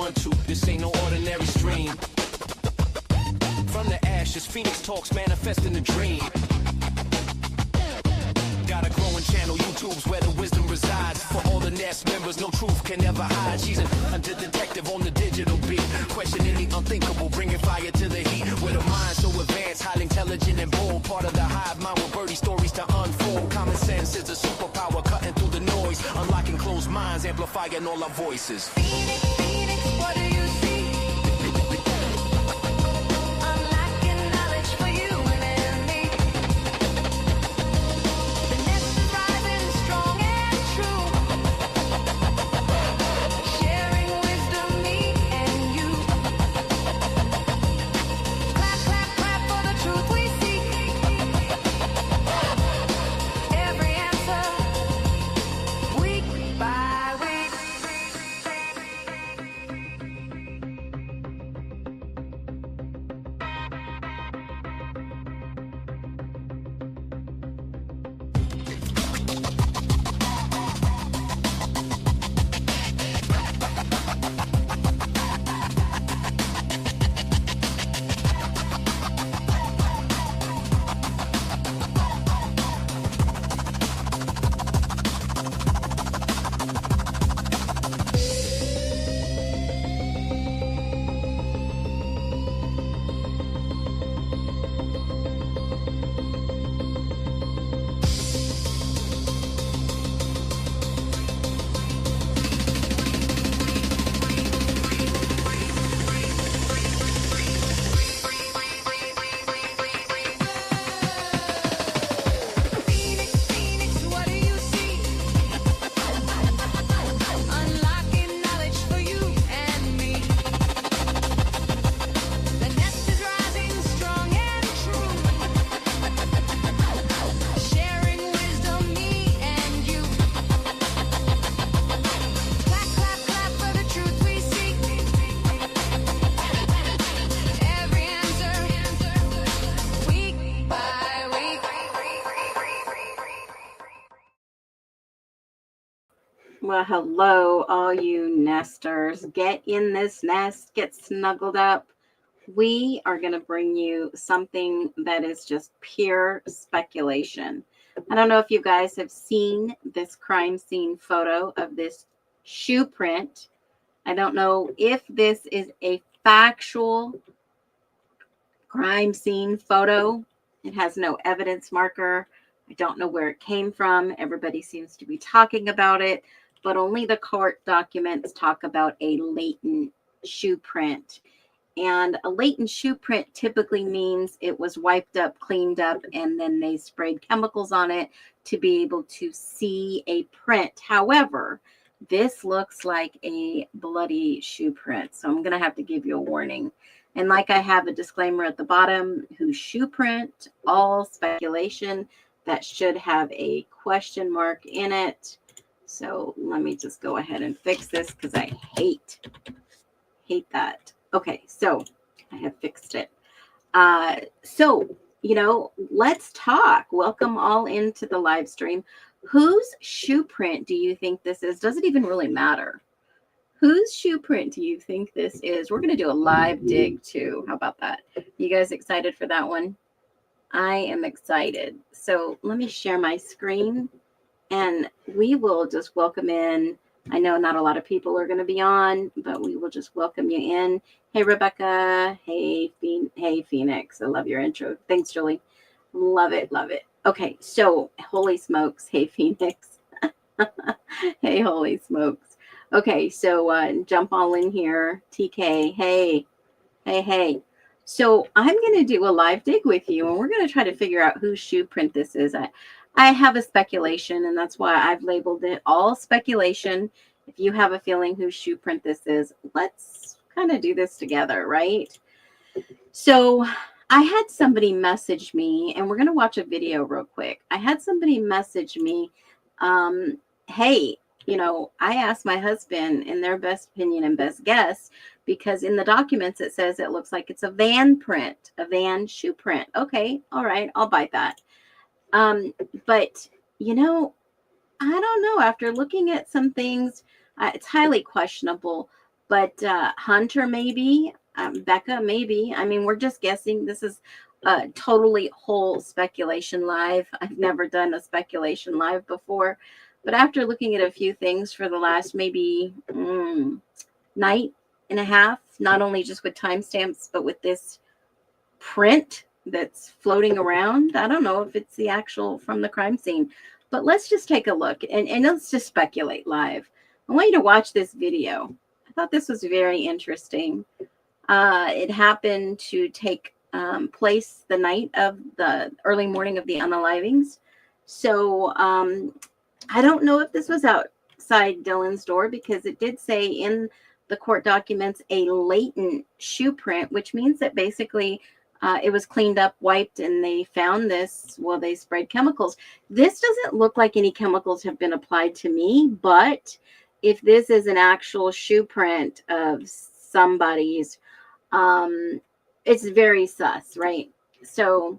want to. This ain't no ordinary stream. From the ashes, Phoenix talks manifesting the dream. Got a growing channel, YouTube's where the wisdom resides. For all the Nest members, no truth can ever hide. She's an under detective on the digital beat, questioning the unthinkable, bringing fire to the heat. With a mind so advanced, highly intelligent and bold, part of the hive mind with birdie stories to unfold. Common sense is a superpower, cutting through the noise, unlocking closed minds, amplifying all our voices. Phoenix, Phoenix, what do you see? Unlocking knowledge for you and me. The nest is rising strong and true, sharing wisdom, me and you. Clap, clap, clap for the truth we seek. Every answer, week by week. Phoenix, Phoenix, what do you see? Unlocking knowledge for you and me. The nest is rising strong and true, sharing wisdom, me and you. Clap, clap, clap for the truth we seek. Every answer, week by week. Well, hello, all you nesters. Get in this nest, get snuggled up. We are going to bring you something that is just pure speculation. I don't know if you guys have seen this crime scene photo of this shoe print. I don't know if this is a factual crime scene photo. It has no evidence marker. I don't know where it came from. Everybody seems to be talking about it, but only the court documents talk about a latent shoe print. And a latent shoe print typically means it was wiped up, cleaned up, and then they sprayed chemicals on it to be able to see a print. However, this looks like a bloody shoe print, so I'm going to have to give you a warning. And like I have a disclaimer at the bottom, whose shoe print, all speculation, that should have a question mark in it. So let me just go ahead and fix this because I hate that. Okay, so I have fixed it. Let's talk. Welcome all into the live stream. Whose shoe print do you think this is? Does it even really matter? Whose shoe print do you think this is? We're going to do a live dig too. How about that? You guys excited for that one? I am excited. So let me share my screen and we will just welcome in. I know not a lot of people are going to be on, but we will just welcome you in. Hey, Rebecca. Hey, Phoenix. I love your intro. Thanks, Julie. Love it. Love it. Okay. So holy smokes. Hey, Phoenix. Hey, holy smokes. Okay. So jump all in here. TK. Hey. So I'm going to do a live dig with you, and we're going to try to figure out whose shoe print this is. I have a speculation, and that's why I've labeled it all speculation. If you have a feeling whose shoe print this is, let's kind of do this together, right? So I had somebody message me, and we're going to watch a video real quick. I had somebody message me, hey, I asked my husband in their best opinion and best guess, because in the documents it says it looks like it's a van print, a van shoe print. Okay, all right, I'll bite that. But I don't know. After looking at some things, it's highly questionable. But Hunter, maybe. Becca, maybe. I mean, we're just guessing. This is totally whole speculation live. I've never done a speculation live before. But after looking at a few things for the last maybe night and a half, not only just with timestamps, but with this print that's floating around. I don't know if it's the actual from the crime scene, but let's just take a look and let's just speculate live. I want you to watch this video. I thought this was very interesting. It happened to take place the night of the early morning of the unalivings. So I don't know if this was outside Dylan's door, because it did say in the court documents a latent shoe print, which means that basically it was cleaned up, wiped, and they found this. Well, they sprayed chemicals. This doesn't look like any chemicals have been applied to me, but if this is an actual shoe print of somebody's, it's very sus, right? So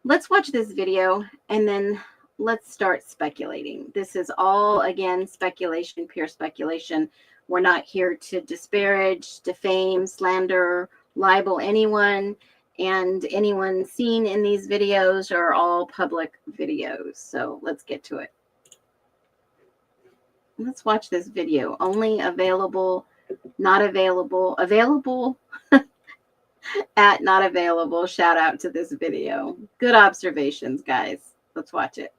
let's watch this video and then let's start speculating. This is all, again, speculation, pure speculation. We're not here to disparage, defame, slander, libel anyone, and anyone seen in these videos are all public videos. So let's get to it. Let's watch this video. Only available, not available, available at not available. Shout out to this video. Good observations, guys. Let's watch it.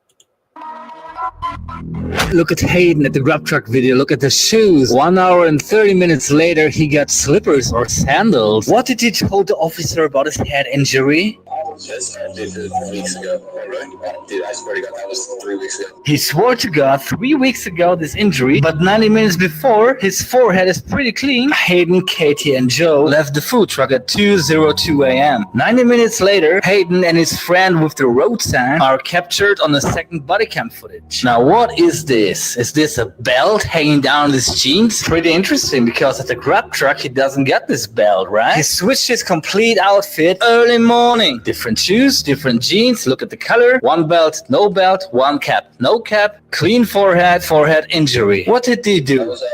Look at Hayden at the grab truck video. Look at the shoes. 1 hour and 30 minutes later, he got slippers or sandals. What did he tell the officer about his head injury? Yes, I did it weeks ago. Dude, I swear to God, that was 3 weeks ago. He swore to God 3 weeks ago this injury, but 90 minutes before, his forehead is pretty clean. Hayden, Katie, and Joe left the food truck at 2:02 a.m. 90 minutes later, Hayden and his friend with the road sign are captured on the second body cam footage. Now, what is this? Is this a belt hanging down his jeans? Pretty interesting, because at the grab truck, he doesn't get this belt, right? He switched his complete outfit early morning. Different shoes, different jeans. Look at the color. One belt, no belt. One cap, no cap. Clean forehead, forehead injury. What did he I do? was at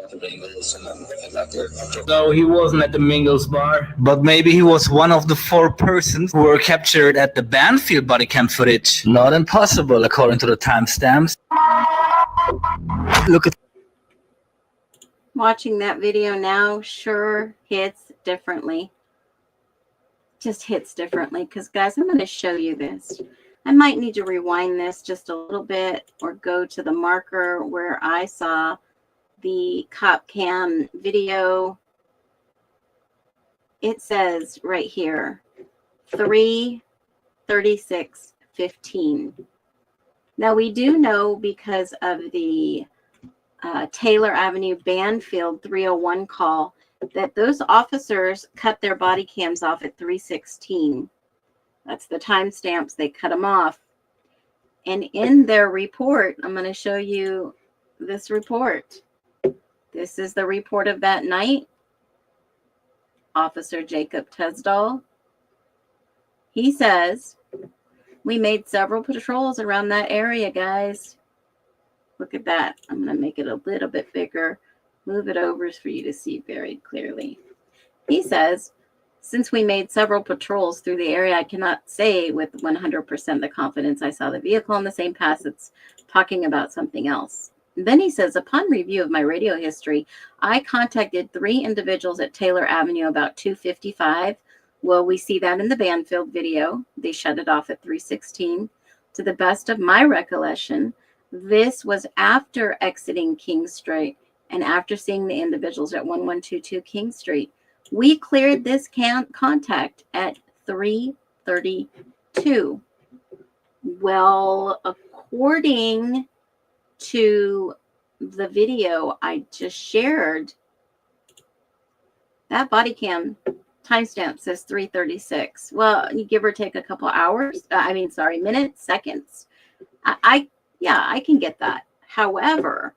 the Bengals and then came back there. No, he wasn't at the Mingles bar. But maybe he was one of the 4 persons who were captured at the Banfield body cam footage. Not impossible, according to the timestamps. Look at Watching that video now sure hits differently. Just hits differently, because guys, I'm going to show you this. I might need to rewind this just a little bit or go to the marker where I saw the cop cam video. It says right here 3:36:15. Now we do know, because of the Taylor Avenue Banfield 301 call, that those officers cut their body cams off at 3:16. That's the timestamps. They cut them off. And in their report, I'm going to show you this report. This is the report of that night. Officer Jacob Tesdall. He says, we made several patrols around that area, guys. Look at that. I'm going to make it a little bit bigger. Move it over for you to see very clearly. He says, since we made several patrols through the area, I cannot say with 100% the confidence I saw the vehicle on the same path. It's talking about something else. And then he says, upon review of my radio history, I contacted 3 individuals at Taylor Avenue about 2:55. Well, we see that in the Banfield video. They shut it off at 3:16. To the best of my recollection, this was after exiting King Street and after seeing the individuals at 1122 King Street. We cleared this contact at 3:32. Well, according to the video I just shared, that body cam timestamp says 3:36. Well, you give or take a couple hours. Minutes, seconds. I can get that. However,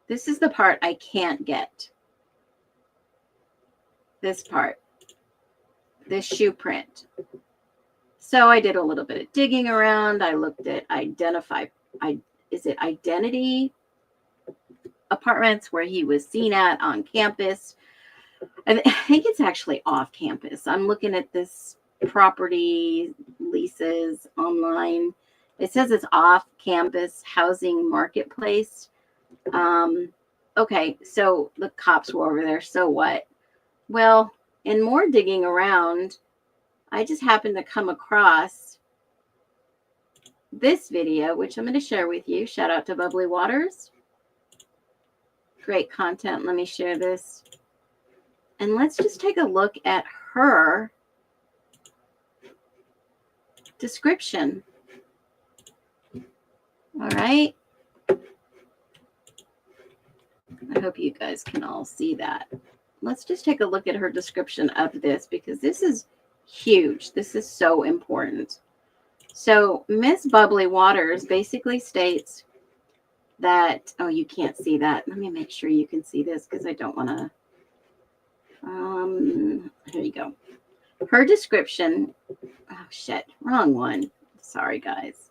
this is the part I can't get. This part, this shoe print. So I did a little bit of digging around. I looked at is it identity? apartments where he was seen at on campus. I think it's actually off campus. I'm looking at this property leases online. It says it's off campus housing marketplace. Okay, so the cops were over there. So what? Well, in more digging around, I just happened to come across this video, which I'm going to share with you. Shout out to Bubbly Waters. Great content. Let me share this. And let's just take a look at her description. All right. I hope you guys can all see that. Let's just take a look at her description of this, because this is huge. This is so important. So Miss Bubbly Waters basically states that, oh, you can't see that. Let me make sure you can see this, because I don't want to. Here you go. Her description. Oh, shit. Wrong one. Sorry, guys.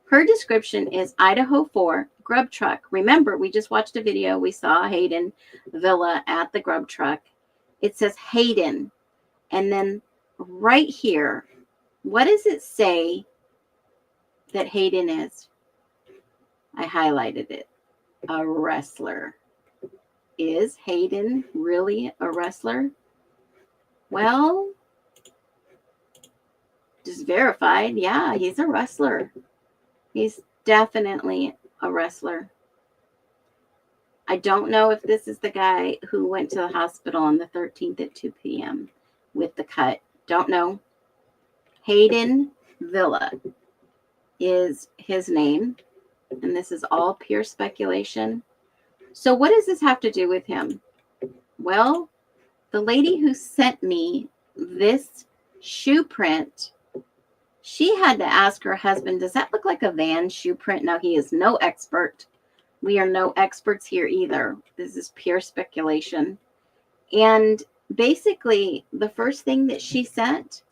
Her description is Idaho 4 grub truck. Remember, we just watched a video. We saw Hayden Villa at the grub truck. It says Hayden. And then right here, what does it say that Hayden is? I highlighted it. A wrestler. Is Hayden really a wrestler? Well, just verified. Yeah, he's a wrestler. He's definitely a wrestler. I don't know if this is the guy who went to the hospital on the 13th at 2 p.m. with the cut. Don't know. Hayden Villa is his name. And this is all pure speculation. So what does this have to do with him? Well, the lady who sent me this shoe print, she had to ask her husband, does that look like a van shoe print? Now, he is no expert. We are no experts here either. This is pure speculation. And basically, the first thing that she sent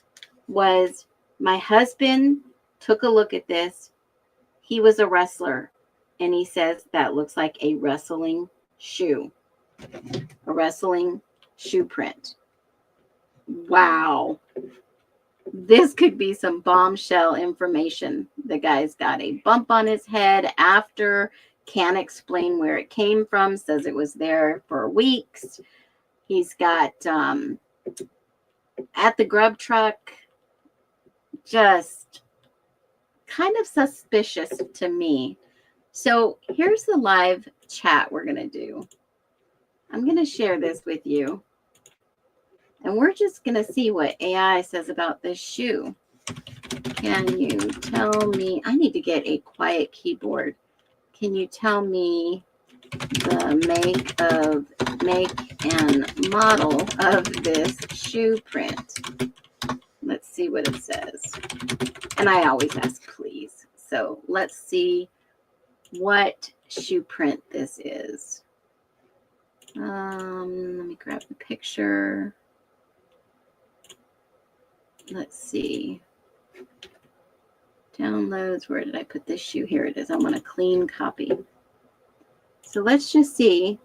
was, my husband took a look at this. He was a wrestler. And he says that looks like a wrestling shoe. A wrestling shoe print. Wow. This could be some bombshell information. The guy's got a bump on his head after, can't explain where it came from, says it was there for weeks. He's got at the grub truck, just kind of suspicious to me. So here's the live chat we're going to do. I'm going to share this with you. And we're just going to see what AI says about this shoe. Can you tell me? I need to get a quiet keyboard. Can you tell me the make and model of this shoe print? Let's see what it says. And I always ask, please. So let's see what shoe print this is. Let me grab the picture. Let's see. Downloads. Where did I put this shoe? Here it is. I want a clean copy. So let's just see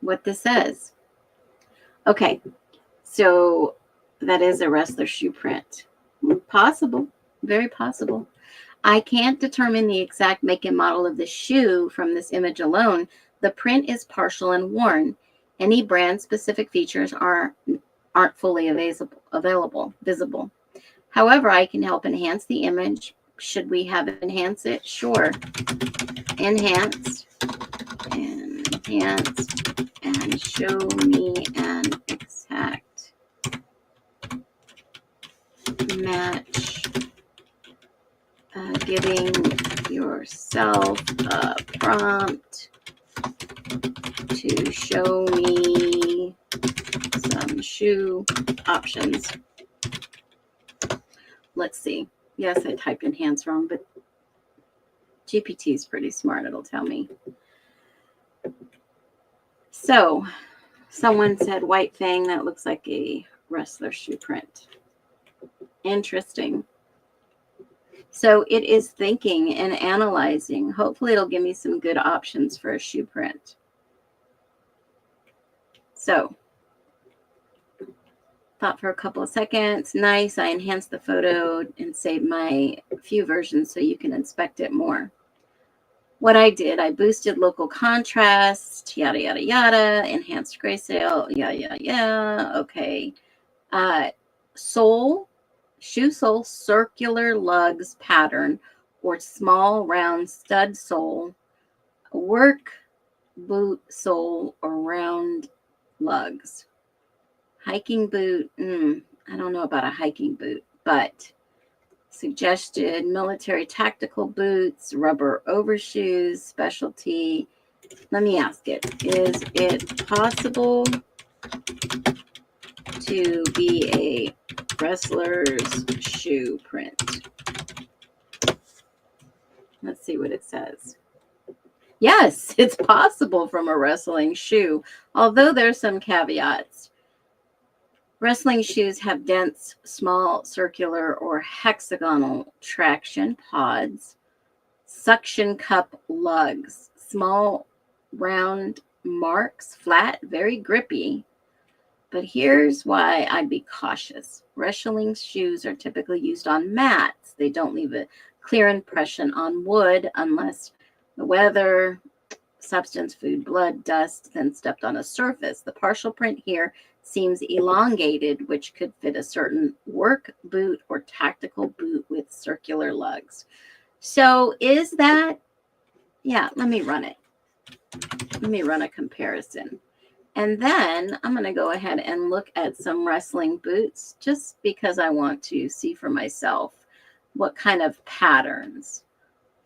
what this says. Okay. So that is a wrestler shoe print. Possible. Very possible. I can't determine the exact make and model of the shoe from this image alone. The print is partial and worn. Any brand-specific features aren't fully visible. However, I can help enhance the image. Should we have enhance it? Sure. Enhance, and show me an exact match. Giving yourself a prompt to show me some shoe options. Let's see. Yes, I typed enhance wrong, but GPT is pretty smart. It'll tell me. So someone said white fang. That looks like a wrestler shoe print. Interesting. So it is thinking and analyzing. Hopefully it'll give me some good options for a shoe print. So thought for a couple of seconds. Nice. I enhanced the photo and saved my few versions so you can inspect it more. What I did, I boosted local contrast, yada, yada, yada, enhanced grayscale, yeah. Okay. Sole, shoe sole, circular lugs pattern, or small round stud sole, work boot sole, or round lugs. Hiking boot, I don't know about a hiking boot, but suggested military tactical boots, rubber overshoes, specialty. Let me ask it. Is it possible to be a wrestler's shoe print? Let's see what it says. Yes, it's possible from a wrestling shoe, although there's some caveats. Wrestling shoes have dense, small, circular, or hexagonal traction pods, suction cup lugs, small, round marks, flat, very grippy. But here's why I'd be cautious. Wrestling shoes are typically used on mats. They don't leave a clear impression on wood unless the weather, substance, food, blood, dust, then stepped on a surface. The partial print here seems elongated, which could fit a certain work boot or tactical boot with circular lugs. So is that, yeah, let me run it. Let me run a comparison. And then I'm going to go ahead and look at some wrestling boots just because I want to see for myself what kind of patterns.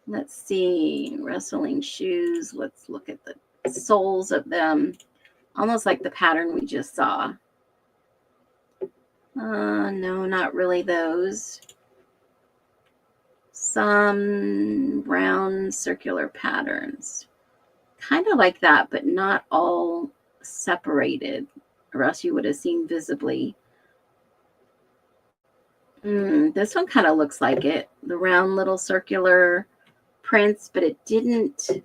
Let's see, wrestling shoes. Let's look at the soles of them. Almost like the pattern we just saw. No, not really those. Some round circular patterns. Kind of like that, but not all separated, or else you would have seen visibly. This one kind of looks like it. The round little circular prints, but it didn't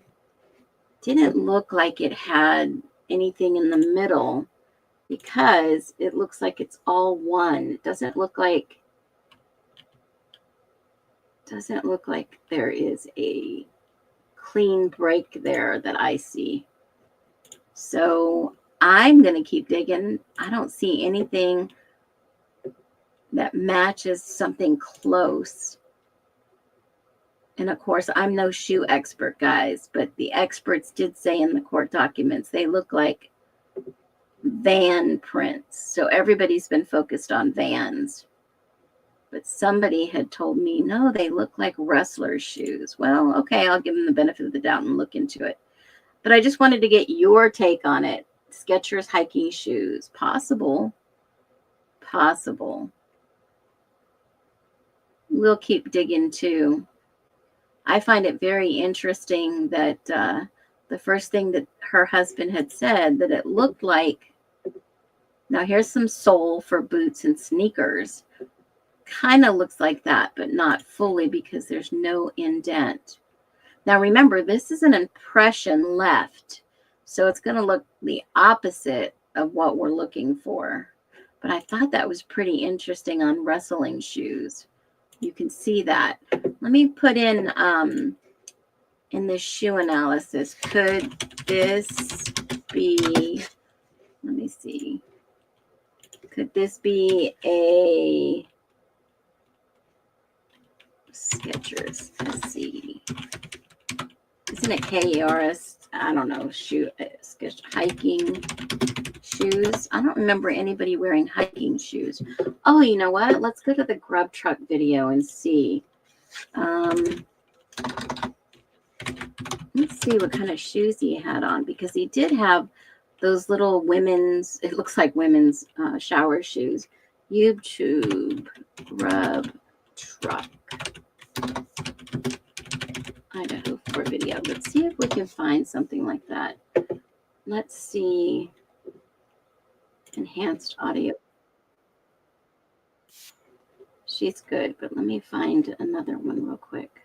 look like it had anything in the middle because it looks like it's all one. It doesn't look like there is a clean break there that I see. So I'm going to keep digging. I don't see anything that matches something close. And of course, I'm no shoe expert, guys, but the experts did say in the court documents, they look like van prints. So everybody's been focused on vans. But somebody had told me, no, they look like wrestler's shoes. Well, okay, I'll give them the benefit of the doubt and look into it. But I just wanted to get your take on it. Skechers hiking shoes. Possible. Possible. We'll keep digging too. I find it very interesting that the first thing that her husband had said, that it looked like, now here's some sole for boots and sneakers. Kind of looks like that, but not fully because there's no indent. Now remember, this is an impression left, so it's going to look the opposite of what we're looking for. But I thought that was pretty interesting on wrestling shoes. You can see that. Let me put in this shoe analysis, could this be, let me see, could this be a Skechers SC? Isn't it KERS? I don't know, shoe, hiking shoes. I don't remember anybody wearing hiking shoes. Oh, you know what? Let's go to the Grub Truck video and see. Let's see what kind of shoes he had on, because he did have those little women's, it looks like women's shower shoes. YouTube Grub Truck Idaho for video. Let's see if we can find something like that. Let's see. Enhanced audio. She's good, but let me find another one real quick.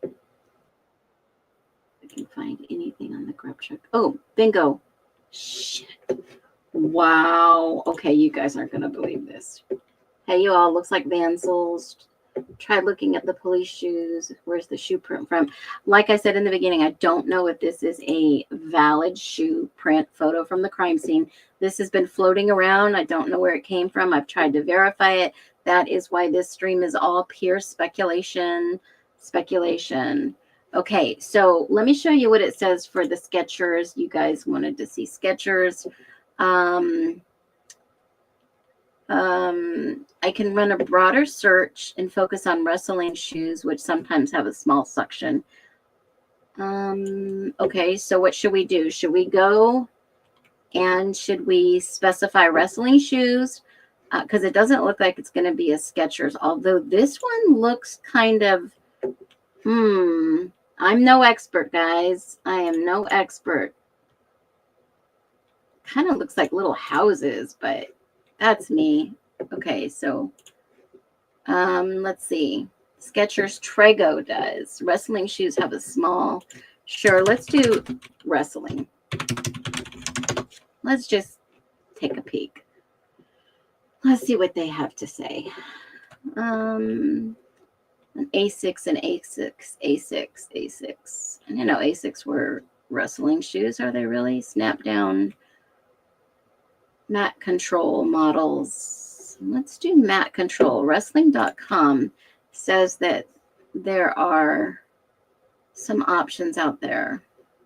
If I can find anything on the grub truck. Oh, bingo. Shit. Wow. Okay, you guys aren't going to believe this. Hey, you all, looks like Van Soles. Try looking at the police shoes. Where's the shoe print from? Like I said in the beginning, I don't know if this is a valid shoe print photo from the crime scene. This has been floating around. I don't know where it came from. I've tried to verify it. That is why this stream is all pure speculation. Okay, so let me show you what it says for the Skechers. You guys wanted to see Skechers. I can run a broader search and focus on wrestling shoes, which sometimes have a small section. Okay, so what should we do? Should we go and should we specify wrestling shoes? Because it doesn't look like it's going to be a Skechers, although this one looks kind of, I'm no expert, guys. I am no expert. Kind of looks like little houses, but that's me. Okay, so let's see. Skechers Trego does. Wrestling shoes have a small. Sure, let's do wrestling. Let's just take a peek. Let's see what they have to say. An A6 and A6, A6, A6. And you know, A6 were wrestling shoes. Are they really? Snap down mat control models. Let's do mat control. Wrestling.com says that there are some options out there.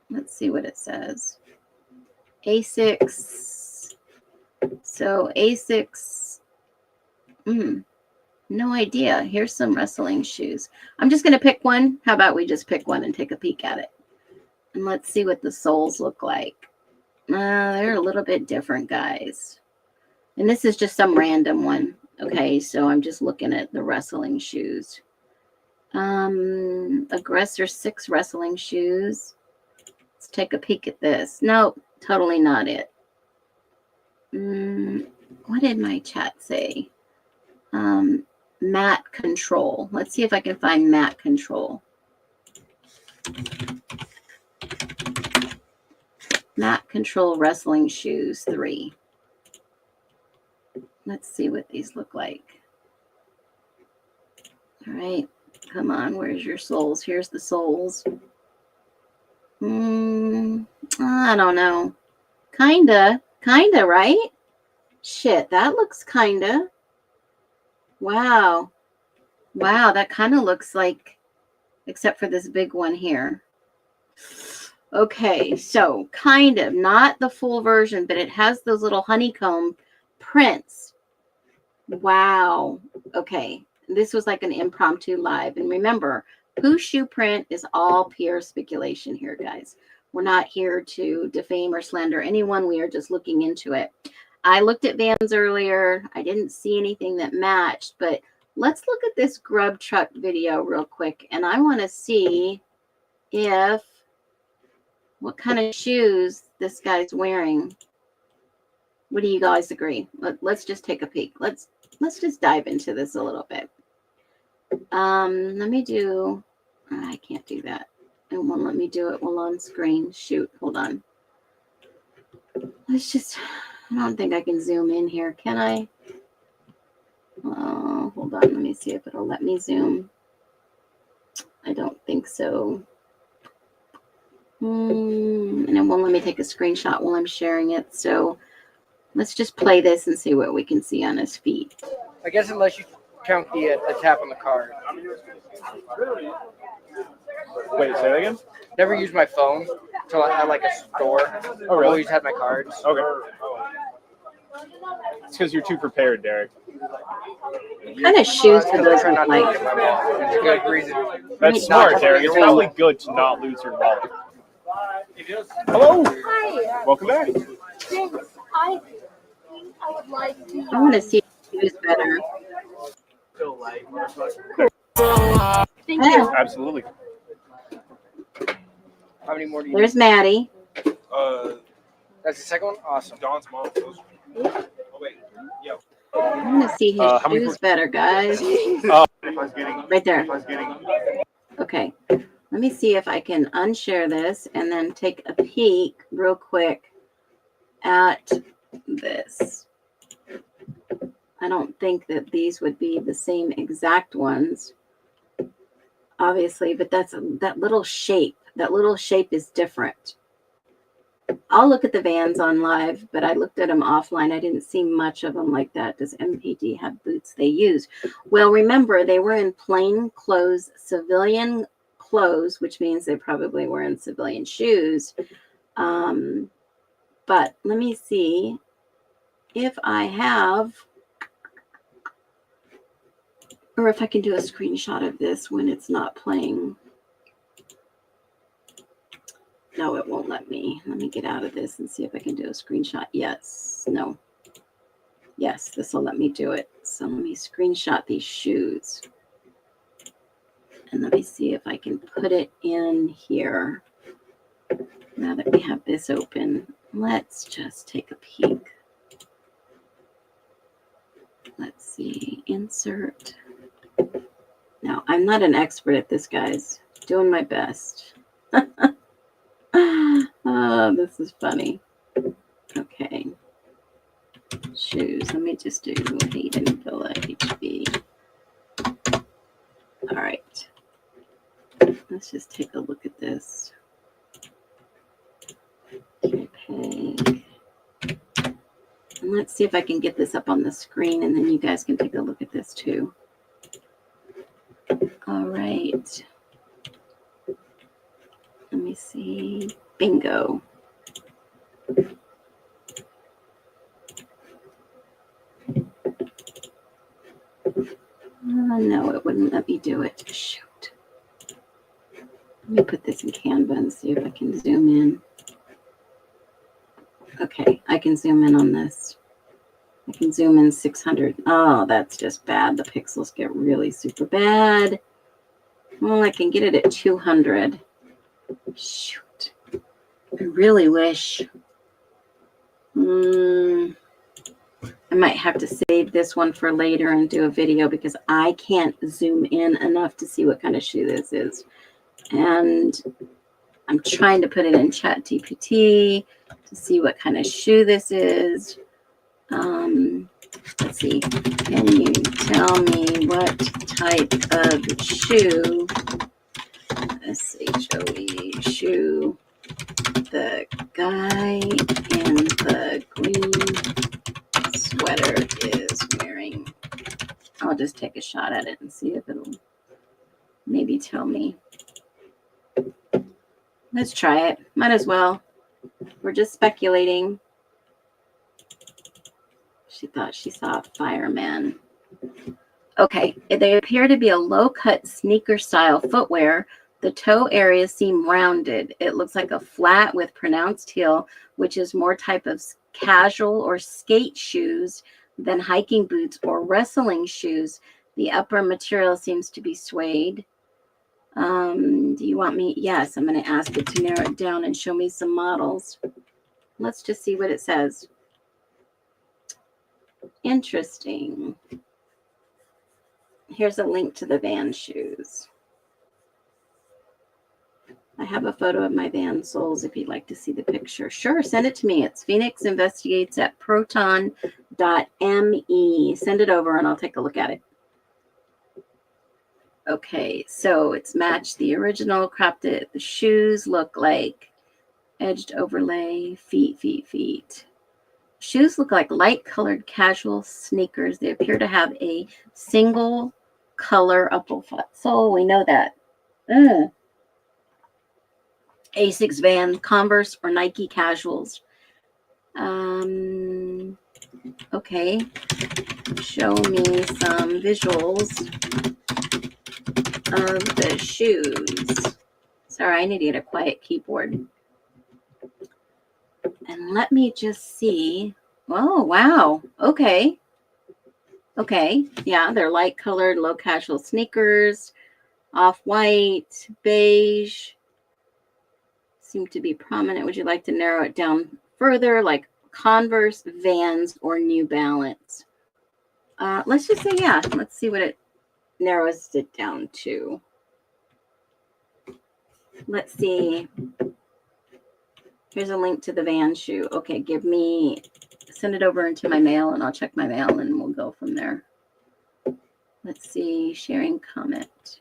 Let's see what it says. A6. So A6. No idea. Here's some wrestling shoes. I'm just going to pick one. How about we just pick one and take a peek at it? And let's see what the soles look like. They're a little bit different, guys. And this is just some random one. Okay, so I'm just looking at the wrestling shoes. Aggressor 6 wrestling shoes. Let's take a peek at this. Nope, totally not it. What did my chat say? Mat control. Let's see if I can find mat control. Mat control wrestling shoes 3. Let's see what these look like. All right, come on. Where's your soles? Here's the soles. I don't know. Kinda, right? Shit, that looks kinda. Wow, that kind of looks like, except for this big one here. Okay, so kind of, not the full version, but it has those little honeycomb prints. Wow. Okay, this was like an impromptu live. And remember, whose shoe print is all pure speculation here, guys. We're not here to defame or slander anyone. We are just looking into it. I looked at Vans earlier. I didn't see anything that matched, but let's look at this grub truck video real quick. And I want to see what kind of shoes this guy's wearing. What do you guys agree? Let's just take a peek. Let's just dive into this a little bit. Let me do, I can't do that. It won't let me do it while on screen. Shoot, hold on. I don't think I can zoom in here. Can I? Oh, hold on. Let me see if it'll let me zoom. I don't think so. And it won't let me take a screenshot while I'm sharing it. So let's just play this and see what we can see on his feet. I guess unless you count the tap on the card. Wait, say that again? Never used my phone until I had like a store. Oh, really? Always had my cards. Okay. It's because you're too prepared, Derek. What kind of shoes do those Try look not to like? get my wallet. It's a good reason. That's smart, Derek. It's probably good to not lose your wallet. Hello. Hi. Welcome back. Thanks. I would like to. I want to see shoes better. Thank you. Absolutely. How many more do you There's Maddie. That's the second one? Awesome. Dawn's mom. Oh, wait. Yo. I'm gonna see his How many shoes better, guys. Right there. Okay. Let me see if I can unshare this and then take a peek real quick at this. I don't think that these would be the same exact ones, obviously, but that little shape. That little shape is different. I'll look at the Vans on live, but I looked at them offline. I didn't see much of them like that. Does MPD have boots they use? Well, remember, they were in plain clothes, civilian clothes, which means they probably were in civilian shoes. But let me see if I have, or if I can do a screenshot of this when it's not playing. No, it won't let me. Let me get out of this and see if I can do a screenshot. Yes. No. Yes, this will let me do it. So let me screenshot these shoes. And let me see if I can put it in here. Now that we have this open, let's just take a peek. Let's see. Insert. Now, I'm not an expert at this, guys. Doing my best. Oh, this is funny. Okay. Shoes. Let me just do Hayden Villa HB. All right. Let's just take a look at this. JPEG. And let's see if I can get this up on the screen, and then you guys can take a look at this too. All right. Let me see. Bingo. No, it wouldn't let me do it. Shoot. Let me put this in Canva and see if I can zoom in. Okay, I can zoom in on this. I can zoom in 600. Oh, that's just bad. The pixels get really super bad. Well, I can get it at 200. Shoot. I really wish. I might have to save this one for later and do a video because I can't zoom in enough to see what kind of shoe this is. And I'm trying to put it in ChatGPT to see what kind of shoe this is. Let's see. Can you tell me what type of shoe, SHOE shoe, the guy in the green sweater is wearing? I'll just take a shot at it and see if it'll maybe tell me. Let's try it. Might as well. We're just speculating. She thought she saw a fireman. Okay, they appear to be a low-cut sneaker-style footwear. The toe areas seem rounded. It looks like a flat with pronounced heel, which is more type of casual or skate shoes than hiking boots or wrestling shoes. The upper material seems to be suede. Do you want me? Yes, I'm going to ask it to narrow it down and show me some models. Let's just see what it says. Interesting. Here's a link to the Van shoes. I have a photo of my Van soles if you'd like to see the picture. Sure, send it to me. It's phoenixinvestigates@proton.me. Send it over and I'll take a look at it. Okay, so it's matched the original, cropped it. The shoes look like edged overlay, feet. Shoes look like light-colored casual sneakers. They appear to have a single color upper foot sole. We know that. Asics, Van, Converse, or Nike casuals. Okay. Show me some visuals of the shoes. Sorry, I need to get a quiet keyboard. And let me just see. Oh, wow. Okay. Okay. Yeah, they're light colored, low casual sneakers, off-white, beige. Seem to be prominent. Would you like to narrow it down further, like Converse, Vans, or New Balance? Let's just say, yeah. Let's see what it narrows it down to. Let's see. Here's a link to the van shoe. Okay, send it over into my mail and I'll check my mail and we'll go from there. Let's see, sharing comment.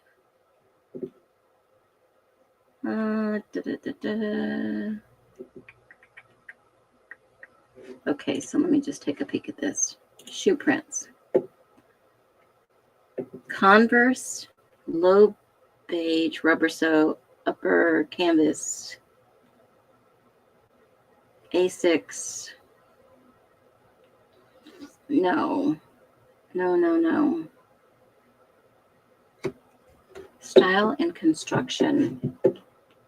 Okay, so let me just take a peek at this. Shoe prints. Converse, low beige, rubber sole, upper canvas, Asics. No. Style and construction.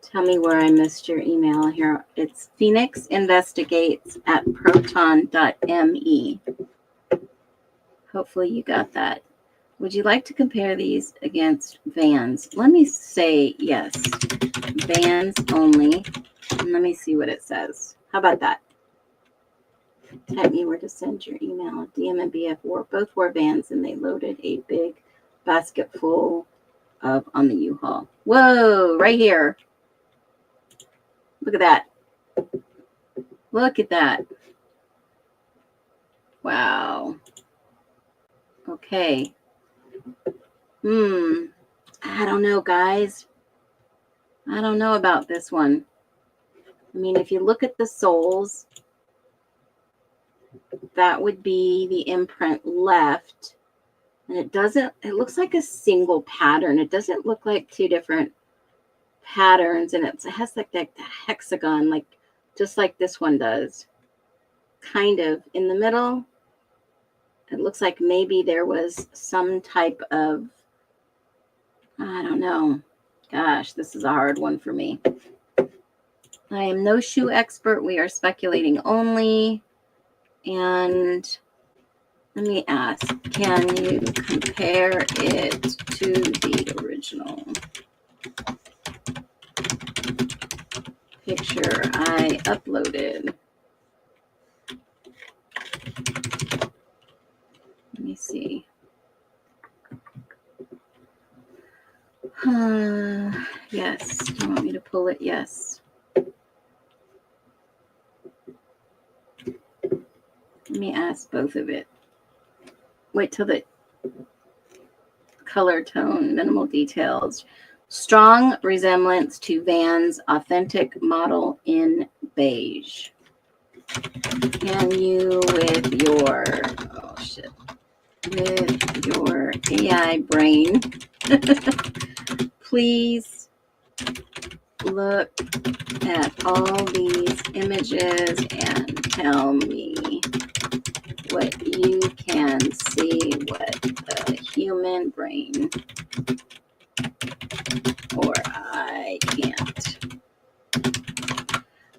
Tell me where I missed your email here. It's phoenixinvestigates@proton.me. Hopefully you got that. Would you like to compare these against Vans? Let me say yes. Vans only. And let me see what it says. How about that? Type me where to send your email. DM and BF both wore Vans and they loaded a big basket full of on the U-Haul. Whoa, right here. Look at that. Look at that. Wow. Okay. I don't know, guys. I don't know about this one. I mean, if you look at the soles, that would be the imprint left. And it looks like a single pattern. It doesn't look like two different patterns. And it has like that hexagon, like just like this one does. Kind of in the middle. It looks like maybe there was some type of, I don't know. Gosh, this is a hard one for me. I am no shoe expert. We are speculating only. And let me ask, can you compare it to the original picture I uploaded? Let me see. Yes. Do you want me to pull it? Yes. Let me ask both of it. Wait till the color tone, minimal details. Strong resemblance to Vans authentic model in beige. Can you with your AI brain please look at all these images and tell me what you can see what the human brain or I can't.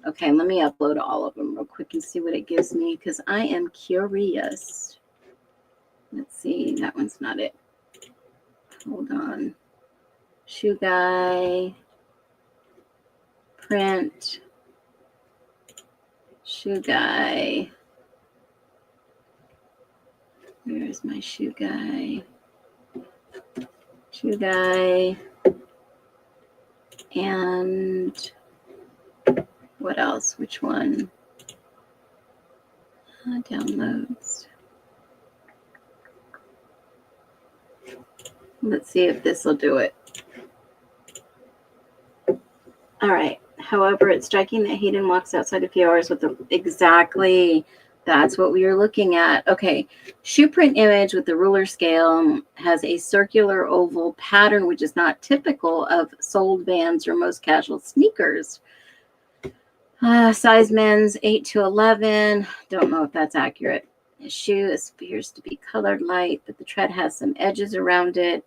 Okay, let me upload all of them real quick and see what it gives me because I am curious. Let's see, that one's not it. Hold on. Shoe guy, print, shoe guy. Where's my shoe guy? Shoe guy. And what else? Which one? Downloads. Let's see if this will do it. All right. However, it's striking that Hayden walks outside a few hours with the exactly. That's what we were looking at. Okay. Shoe print image with the ruler scale has a circular oval pattern, which is not typical of soled Vans or most casual sneakers. Size men's 8 to 11. Don't know if that's accurate. The shoe appears to be colored light, but the tread has some edges around it.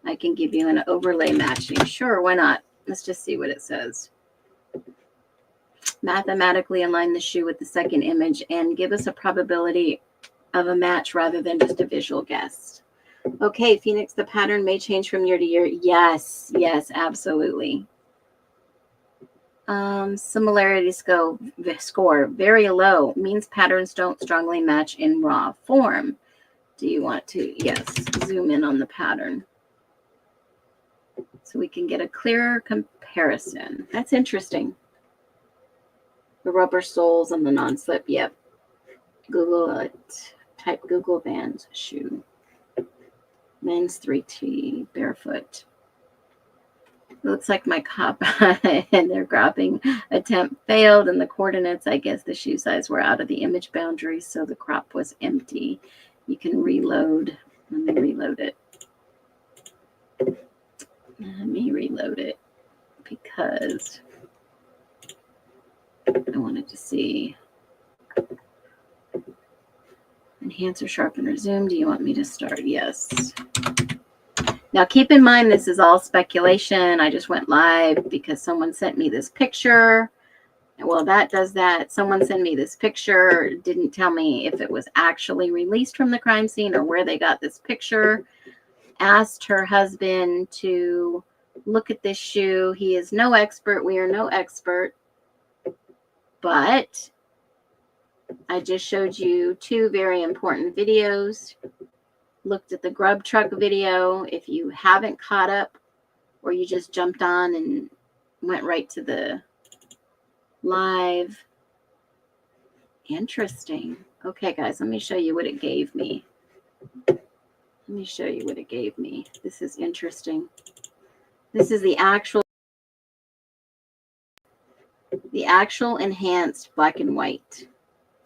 I can give you an overlay matching. Sure, why not? Let's just see what it says. Mathematically align the shoe with the second image and give us a probability of a match rather than just a visual guess. Okay, Phoenix, the pattern may change from year to year. Yes, absolutely. Similarity score very low, means patterns don't strongly match in raw form. Do you want to, yes, zoom in on the pattern so we can get a clearer comparison? That's interesting. The rubber soles and the non-slip, yep. Google it. Type Google Vans shoe. Men's 3T, barefoot. It looks like my cop and their grabbing attempt failed, and the coordinates, I guess the shoe size were out of the image boundaries, so the crop was empty. You can reload. Let me reload it. Let me reload it because I wanted to see. Enhance or sharpen or zoom. Do you want me to start? Yes. Now, keep in mind, this is all speculation. I just went live because someone sent me this picture. Well, that does that. Someone sent me this picture. Didn't tell me if it was actually released from the crime scene or where they got this picture. Asked her husband to look at this shoe. He is no expert. We are no expert. But I just showed you two very important videos. Looked at the grub truck video. If you haven't caught up or you just jumped on and went right to the live. Interesting. Okay, guys, let me show you what it gave me. Let me show you what it gave me. This is interesting. This is the actual enhanced black and white.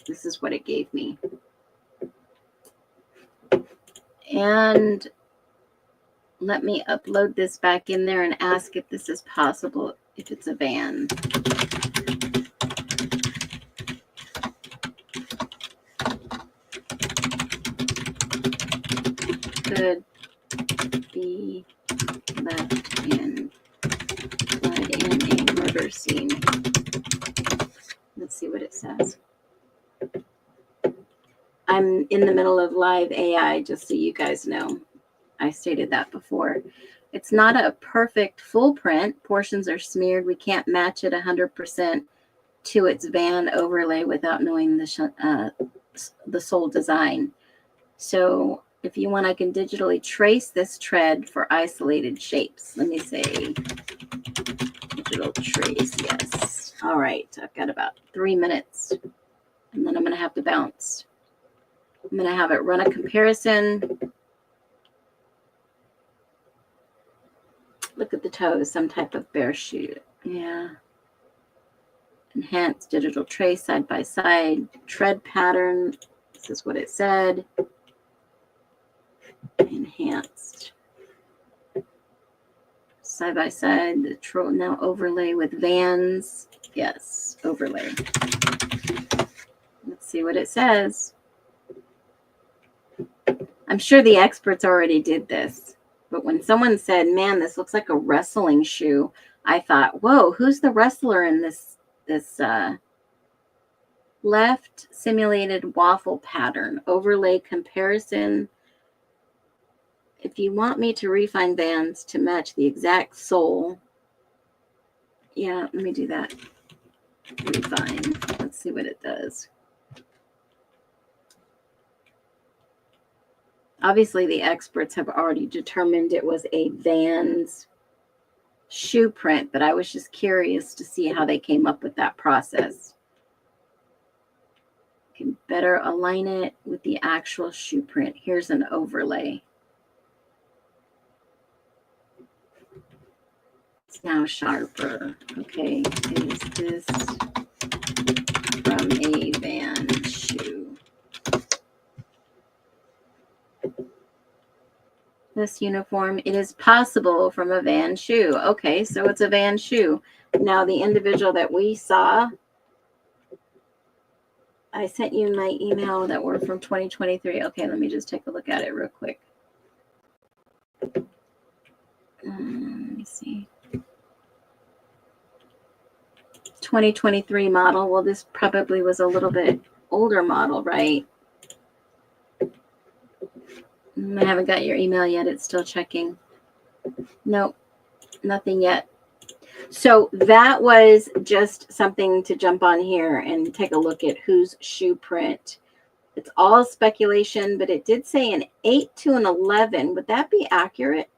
This is what it gave me. And let me upload this back in there and ask if this is possible, if it's a van. Could be left in a murder scene. Let's see what it says. I'm in the middle of live AI, just so you guys know. I stated that before. It's not a perfect full print. Portions are smeared. We can't match it 100% to its van overlay without knowing the sole design. So if you want, I can digitally trace this tread for isolated shapes. Let me say digital trace, yes. All right, I've got about 3 minutes, and then I'm going to have to bounce. I'm going to have it run a comparison. Look at the toes, some type of bare shoe. Yeah. Enhanced digital trace side by side. Tread pattern. This is what it said. Enhanced. Side by side. The now overlay with Vans. Yes, overlay. Let's see what it says. I'm sure the experts already did this, but when someone said, man, this looks like a wrestling shoe, I thought, whoa, who's the wrestler in this left simulated waffle pattern overlay comparison? If you want me to refine Vans to match the exact sole, yeah, let me do that. Refine. Let's see what it does. Obviously, the experts have already determined it was a Vans shoe print, but I was just curious to see how they came up with that process. You can better align it with the actual shoe print. Here's an overlay. It's now sharper. Okay, is this from a Vans shoe? This uniform, it is possible from a Vans shoe. Okay, so it's a Vans shoe. Now, the individual that we saw, I sent you my email that were from 2023. Okay, let me just take a look at it real quick. Let me see. 2023 model. Well, this probably was a little bit older model, right? I haven't got your email yet. It's still checking. Nope, nothing yet. So that was just something to jump on here and take a look at whose shoe print It's all speculation, but it did say an 8 to an 11. Would that be accurate?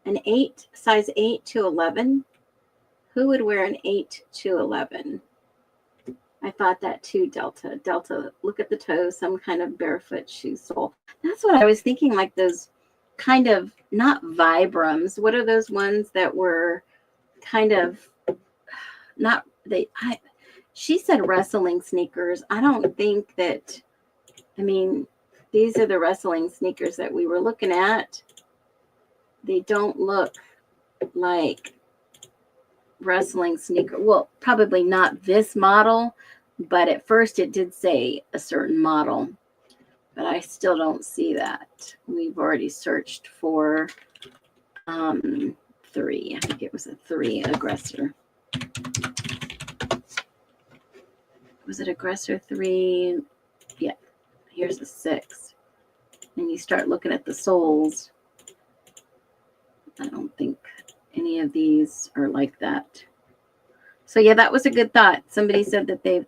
An 8, size 8 to 11? Who would wear an 8 to 11? I thought that too, Delta. Delta, look at the toes, some kind of barefoot shoe sole. That's what I was thinking, like those kind of, not Vibrams. What are those ones that were kind of, not, she said wrestling sneakers. I don't think that, I mean, these are the wrestling sneakers that we were looking at. They don't look like wrestling sneaker. Well, probably not this model, but at first it did say a certain model, but I still don't see that. We've already searched for 3. I think it was a 3 aggressor. Was it aggressor 3? Yeah, here's a 6. And you start looking at the soles. I don't think any of these are like that. So yeah, that was a good thought. Somebody said that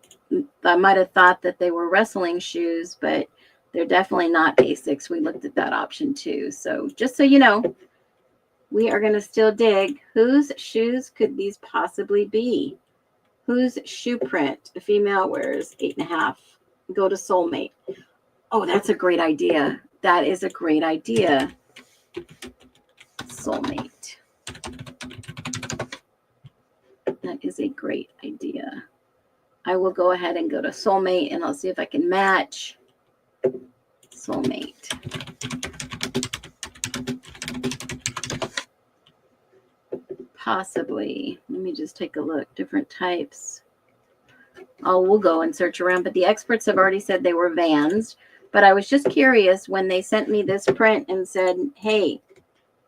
I might have thought that they were wrestling shoes, but they're definitely not Asics. We looked at that option too. So just so you know, we are going to still dig. Whose shoes could these possibly be? Whose shoe print? The female wears 8.5. Go to Soulmate. Oh, that's a great idea. That is a great idea. Soulmate. That is a great idea. I will go ahead and go to Soulmate and I'll see if I can match Soulmate. Possibly. Let me just take a look. Different types. Oh, we'll go and search around. But the experts have already said they were Vans. But I was just curious when they sent me this print and said, hey,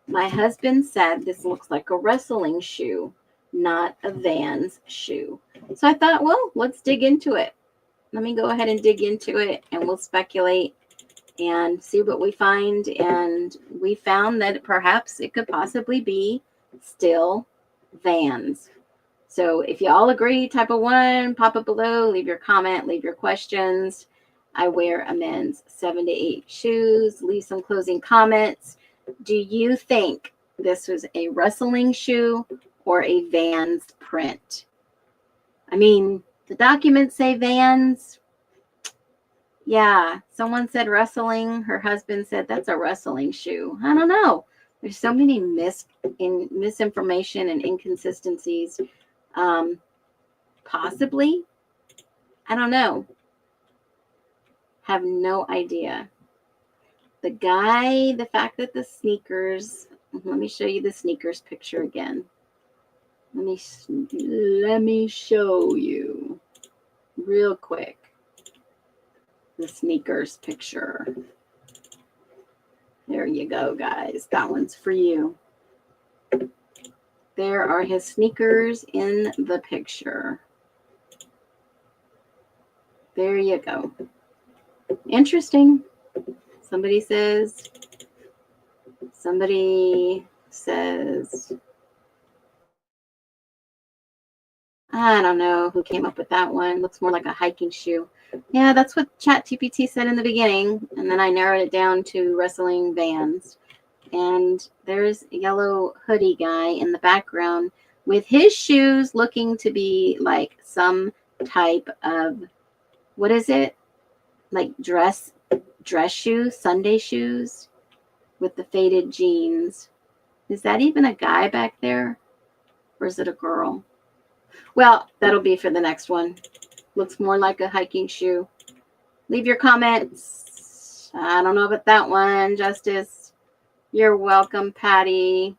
my husband said this looks like a wrestling shoe, not a Vans shoe. So I thought, well, let's dig into it. Let me go ahead and dig into it and we'll speculate and see what we find. And we found that perhaps it could possibly be still Vans. So if you all agree, type of 1, pop up below, leave your comment, leave your questions. I wear a men's 7 to 8 shoes. Leave some closing comments. Do you think this was a wrestling shoe or a Vans print? I mean, the documents say Vans. Yeah, someone said wrestling. Her husband said that's a wrestling shoe. I don't know. There's so many misinformation and inconsistencies. Possibly. I don't know. Have no idea. The guy, the fact that the sneakers, let me show you the sneakers picture again. Let me show you real quick the sneakers picture. There you go, guys. That one's for you. There are his sneakers in the picture. There you go. Interesting. Somebody says, I don't know who came up with that one. Looks more like a hiking shoe. Yeah, that's what ChatGPT said in the beginning. And then I narrowed it down to wrestling Vans. And there's a yellow hoodie guy in the background with his shoes looking to be like some type of, what is it? Like dress shoes, Sunday shoes with the faded jeans. Is that even a guy back there? Or is it a girl? Well, that'll be for the next one. Looks more like a hiking shoe. Leave your comments. I don't know about that one, Justice. You're welcome, Patty.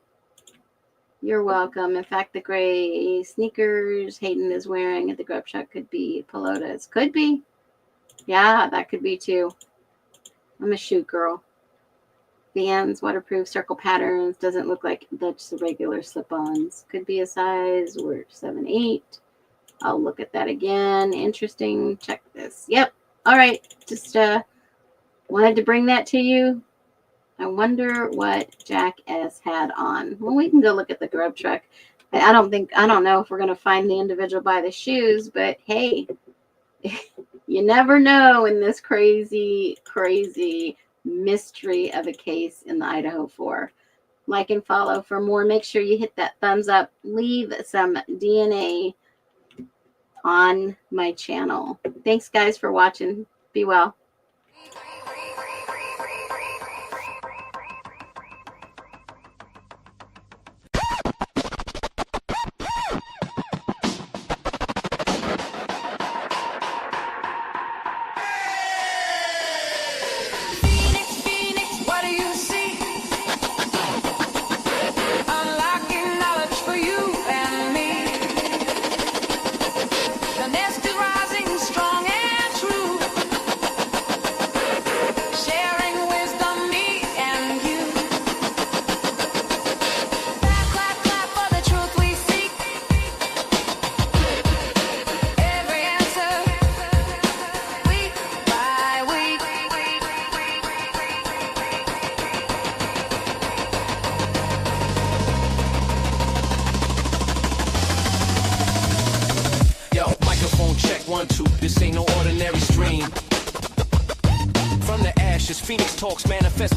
You're welcome. In fact, the gray sneakers Hayden is wearing at the grub shop could be Pelotas. Could be. Yeah, that could be too. I'm a shoe girl. Vans, waterproof, circle patterns. Doesn't look like that's the regular slip-ons. Could be a size. We're 7, 8. I'll look at that again. Interesting. Check this. Yep. All right. Just wanted to bring that to you. I wonder what Jack S had on. Well, we can go look at the grub truck. I don't know if we're going to find the individual by the shoes, but hey, You never know in this crazy, crazy mystery of a case in the Idaho 4. Like and follow for more. Make sure you hit that thumbs up. Leave some DNA on my channel. Thanks, guys, for watching. Be well. Phoenix, Phoenix, what do you see? Unlocking knowledge for you and me. The nest is rising strong and true. Sharing wisdom, me and you. Clap, clap, clap for the truth we seek. Every answer, week by week. Yo, microphone check 1 2. This ain't no ordinary stream. From the ashes, Phoenix talks manifest.